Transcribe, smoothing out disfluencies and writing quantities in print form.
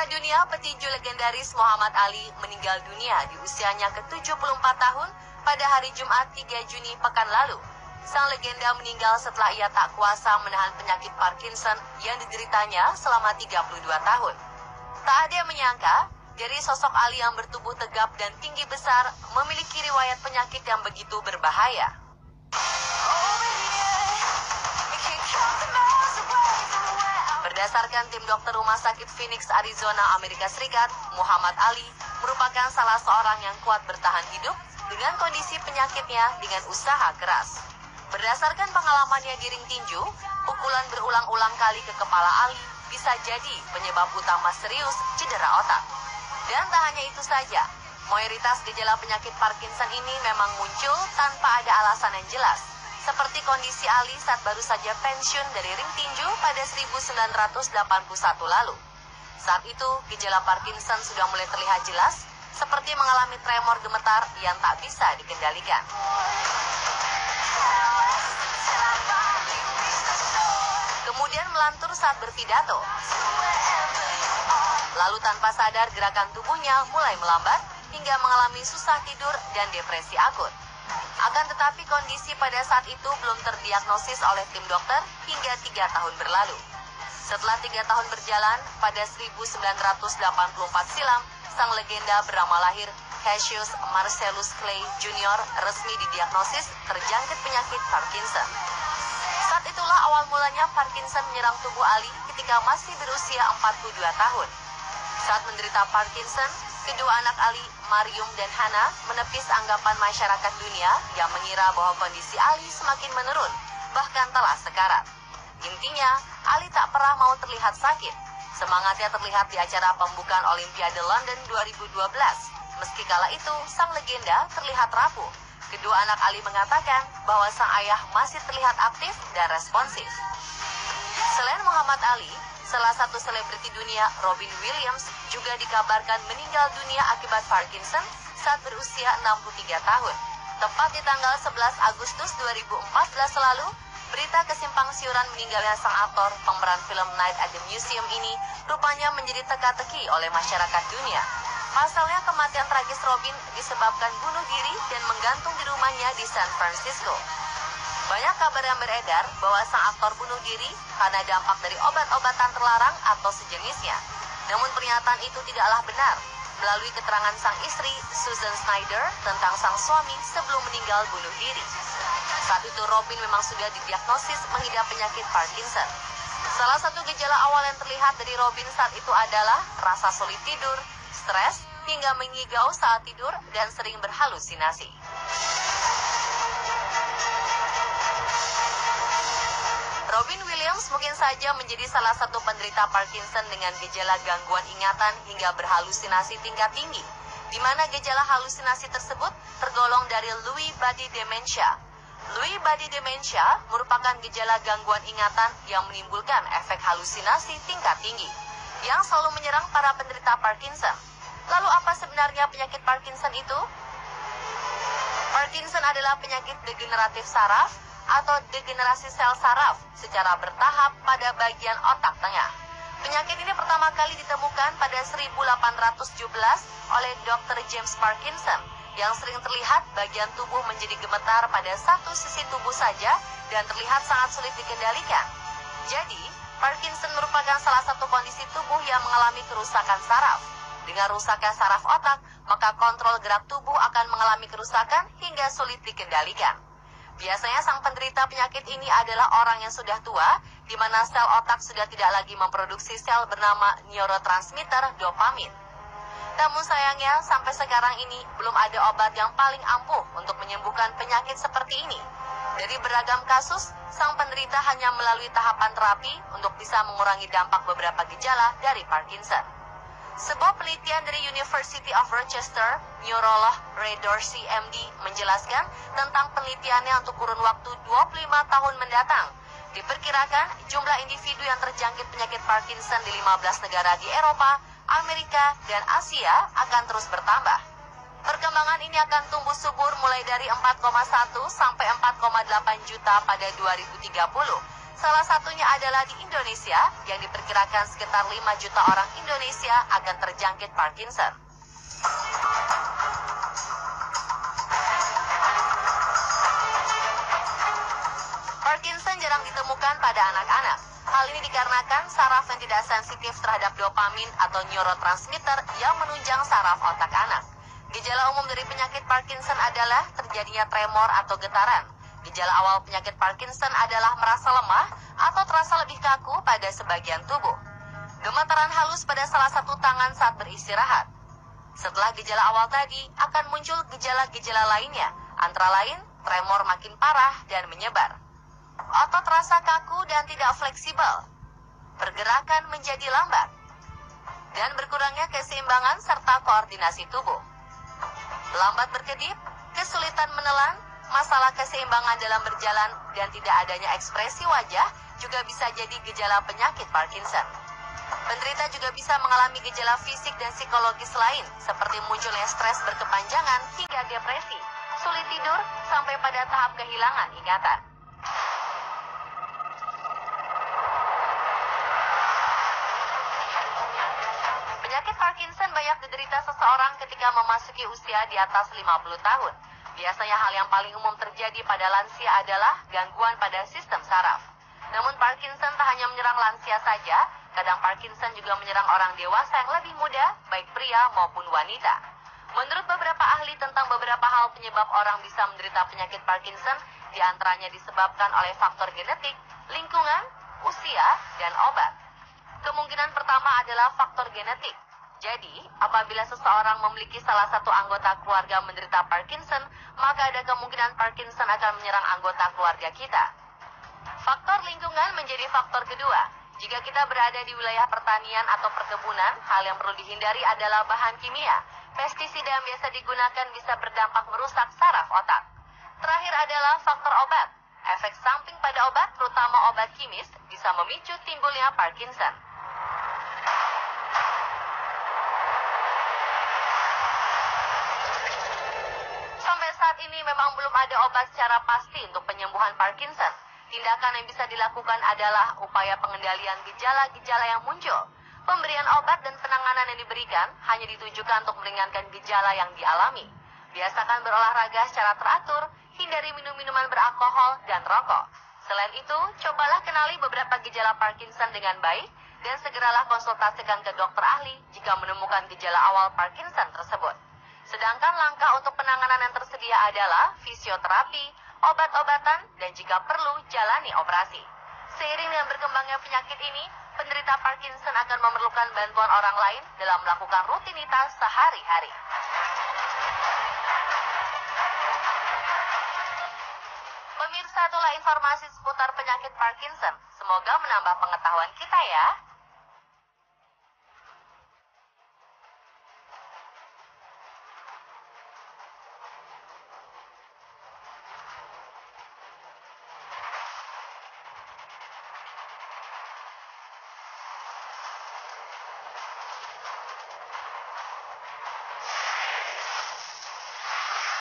dunia, petinju legendaris Muhammad Ali meninggal dunia di usianya ke-74 tahun pada hari Jumat 3 Juni pekan lalu. Sang legenda meninggal setelah ia tak kuasa menahan penyakit Parkinson yang dideritanya selama 32 tahun. Tak ada yang menyangka, dari sosok Ali yang bertubuh tegap dan tinggi besar, memiliki riwayat penyakit yang begitu berbahaya. Berdasarkan tim dokter Rumah Sakit Phoenix, Arizona, Amerika Serikat, Muhammad Ali merupakan salah seorang yang kuat bertahan hidup dengan kondisi penyakitnya dengan usaha keras. Berdasarkan pengalamannya di ring tinju, pukulan berulang-ulang kali ke kepala Ali bisa jadi penyebab utama serius cedera otak. Dan tak hanya itu saja, mayoritas gejala penyakit Parkinson ini memang muncul tanpa ada alasan yang jelas, seperti kondisi Ali saat baru saja pensiun dari ring tinju pada 1981 lalu. Saat itu, gejala Parkinson sudah mulai terlihat jelas, seperti mengalami tremor gemetar yang tak bisa dikendalikan. Kemudian melantur saat berpidato. Lalu tanpa sadar gerakan tubuhnya mulai melambat hingga mengalami susah tidur dan depresi akut. Akan tetapi kondisi pada saat itu belum terdiagnosis oleh tim dokter hingga 3 tahun berlalu. Setelah 3 tahun berjalan, pada 1984 silam, sang legenda bernama lahir Cassius Marcellus Clay Jr. resmi didiagnosis terjangkit penyakit Parkinson. Saat itulah awal mulanya Parkinson menyerang tubuh Ali ketika masih berusia 42 tahun. Saat menderita Parkinson, kedua anak Ali, Mariam dan Hana, menepis anggapan masyarakat dunia yang mengira bahwa kondisi Ali semakin menurun, bahkan telah sekarat. Intinya, Ali tak pernah mau terlihat sakit. Semangatnya terlihat di acara pembukaan Olimpiade London 2012. Meski kala itu, sang legenda terlihat rapuh. Kedua anak Ali mengatakan bahwa sang ayah masih terlihat aktif dan responsif. Selain Muhammad Ali, salah satu selebriti dunia, Robin Williams, juga dikabarkan meninggal dunia akibat Parkinson saat berusia 63 tahun. Tepat di tanggal 11 Agustus 2014 lalu, berita kesimpang siuran meninggalnya sang aktor pemeran film Night at the Museum ini rupanya menjadi teka-teki oleh masyarakat dunia. Pasalnya kematian tragis Robin disebabkan bunuh diri dan menggantung di rumahnya di San Francisco. Banyak kabar yang beredar bahwa sang aktor bunuh diri karena dampak dari obat-obatan terlarang atau sejenisnya. Namun pernyataan itu tidaklah benar. Melalui keterangan sang istri, Susan Snyder, tentang sang suami sebelum meninggal bunuh diri. Saat itu Robin memang sudah didiagnosis mengidap penyakit Parkinson. Salah satu gejala awal yang terlihat dari Robin saat itu adalah rasa sulit tidur, stres, hingga mengigau saat tidur dan sering berhalusinasi. Robin Williams mungkin saja menjadi salah satu penderita Parkinson dengan gejala gangguan ingatan hingga berhalusinasi tingkat tinggi, di mana gejala halusinasi tersebut tergolong dari Lewy body dementia. Lewy body dementia merupakan gejala gangguan ingatan yang menimbulkan efek halusinasi tingkat tinggi, yang selalu menyerang para penderita Parkinson. Lalu apa sebenarnya penyakit Parkinson itu? Parkinson adalah penyakit degeneratif saraf atau degenerasi sel saraf secara bertahap pada bagian otak tengah. Penyakit ini pertama kali ditemukan pada 1817 oleh Dr. James Parkinson, yang sering terlihat bagian tubuh menjadi gemetar pada satu sisi tubuh saja dan terlihat sangat sulit dikendalikan. Jadi, Parkinson merupakan salah satu kondisi tubuh yang mengalami kerusakan saraf. Dengan rusaknya saraf otak, maka kontrol gerak tubuh akan mengalami kerusakan hingga sulit dikendalikan. Biasanya sang penderita penyakit ini adalah orang yang sudah tua, di mana sel otak sudah tidak lagi memproduksi sel bernama neurotransmitter dopamin. Namun sayangnya, sampai sekarang ini belum ada obat yang paling ampuh untuk menyembuhkan penyakit seperti ini. Dari beragam kasus, sang penderita hanya melalui tahapan terapi untuk bisa mengurangi dampak beberapa gejala dari Parkinson. Sebuah penelitian dari University of Rochester, neurolog Ray Dorsey MD, menjelaskan tentang penelitiannya untuk kurun waktu 25 tahun mendatang. Diperkirakan jumlah individu yang terjangkit penyakit Parkinson di 15 negara di Eropa, Amerika, dan Asia akan terus bertambah. Perkembangan ini akan tumbuh subur mulai dari 4,1 sampai 4,8 juta pada 2030, Salah satunya adalah di Indonesia, yang diperkirakan sekitar 5 juta orang Indonesia akan terjangkit Parkinson. Parkinson jarang ditemukan pada anak-anak. Hal ini dikarenakan saraf yang tidak sensitif terhadap dopamin atau neurotransmitter yang menunjang saraf otak anak. Gejala umum dari penyakit Parkinson adalah terjadinya tremor atau getaran. Gejala awal penyakit Parkinson adalah merasa lemah atau terasa lebih kaku pada sebagian tubuh. Gemetaran halus pada salah satu tangan saat beristirahat. Setelah gejala awal tadi, akan muncul gejala-gejala lainnya, antara lain tremor makin parah dan menyebar. Otot terasa kaku dan tidak fleksibel. Pergerakan menjadi lambat. Dan berkurangnya keseimbangan serta koordinasi tubuh. Lambat berkedip, kesulitan menelan, masalah keseimbangan dalam berjalan, dan tidak adanya ekspresi wajah juga bisa jadi gejala penyakit Parkinson. Penderita juga bisa mengalami gejala fisik dan psikologis lain, seperti munculnya stres berkepanjangan hingga depresi, sulit tidur, sampai pada tahap kehilangan ingatan. Penyakit Parkinson banyak diderita seseorang ketika memasuki usia di atas 50 tahun. Biasanya hal yang paling umum terjadi pada lansia adalah gangguan pada sistem saraf. Namun Parkinson tak hanya menyerang lansia saja, kadang Parkinson juga menyerang orang dewasa yang lebih muda, baik pria maupun wanita. Menurut beberapa ahli tentang beberapa hal penyebab orang bisa menderita penyakit Parkinson, diantaranya disebabkan oleh faktor genetik, lingkungan, usia, dan obat. Kemungkinan pertama adalah faktor genetik. Jadi, apabila seseorang memiliki salah satu anggota keluarga menderita Parkinson, maka ada kemungkinan Parkinson akan menyerang anggota keluarga kita. Faktor lingkungan menjadi faktor kedua. Jika kita berada di wilayah pertanian atau perkebunan, hal yang perlu dihindari adalah bahan kimia. Pestisida yang biasa digunakan bisa berdampak merusak saraf otak. Terakhir adalah faktor obat. Efek samping pada obat, terutama obat kimis, bisa memicu timbulnya Parkinson. Sampai saat ini memang belum ada obat secara pasti untuk penyembuhan Parkinson. Tindakan yang bisa dilakukan adalah upaya pengendalian gejala-gejala yang muncul. Pemberian obat dan penanganan yang diberikan hanya ditujukan untuk meringankan gejala yang dialami. Biasakan berolahraga secara teratur, hindari minum minuman beralkohol dan rokok. Selain itu, cobalah kenali beberapa gejala Parkinson dengan baik dan segeralah konsultasikan ke dokter ahli jika menemukan gejala awal Parkinson tersebut. Sedangkan langkah untuk penanganan yang tersedia adalah fisioterapi, obat-obatan, dan jika perlu jalani operasi. Seiring dengan berkembangnya penyakit ini, penderita Parkinson akan memerlukan bantuan orang lain dalam melakukan rutinitas sehari-hari. Pemirsa, itulah informasi seputar penyakit Parkinson. Semoga menambah pengetahuan kita ya.